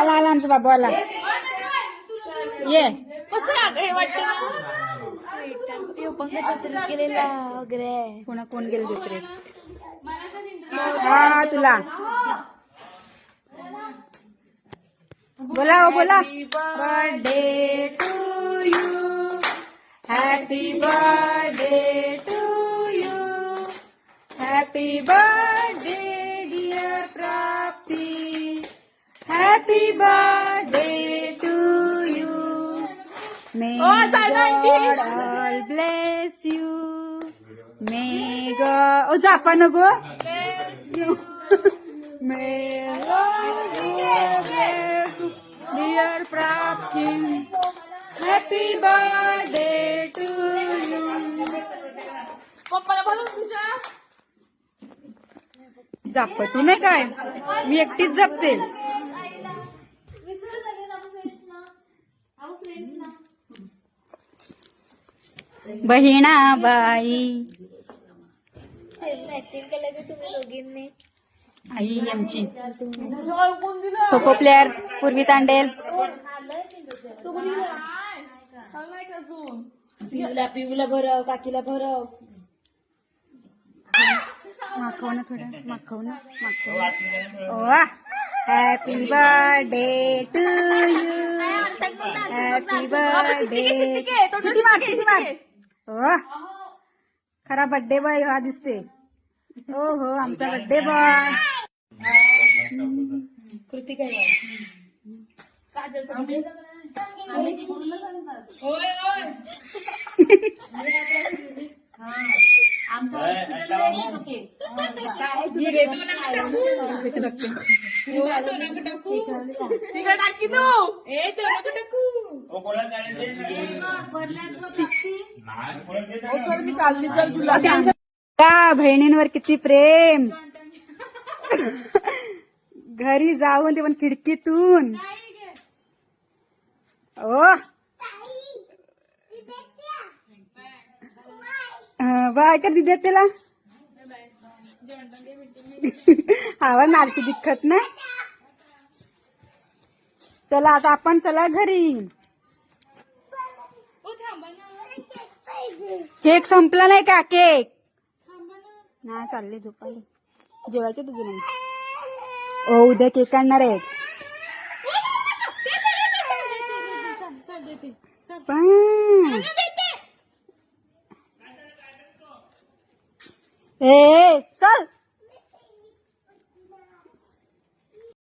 आला आला आमचा बाबू आला. ये पंकज गेलेला वगैरे कोणा कोण गेले जत्रेत. हा तुला बोला हो बोला. Birthday to you, happy birthday to you, happy birthday dear Prapti, happy birthday to you. May God all bless you. May God. Oh, जापा नको. May God bless you, dear Prapti. Happy birthday to you. जाप तू नाही काय, मी एकटीच जपते. Bahinabai matching केलं तुम्ही दोघींनी. आई आमची खो खो प्लेअर पूर्वी तांडेल. पिऊला भरव, काकीला भरव. माखव ना थोडं, माखव ना माखव. वा happy birthday to you, happy birthday. सुटी मार सुटी मार. हो खरा बर्थडे बॉय हा दिसते. हो हो आमचा बर्थडे बॉय. कृतिका त्या बहिणींवर किती प्रेम. घरी जाऊन ते पण खिडकीतून. ओ बाय कर दिदे त्याला. हवा नारशी दिखत ना. चला आता आपण चला घरी. केक संपला नाही का केक. ना चालले झोपाले. जेवायचे तुझे नाही. ओ उद्या केक काढणार आहेत.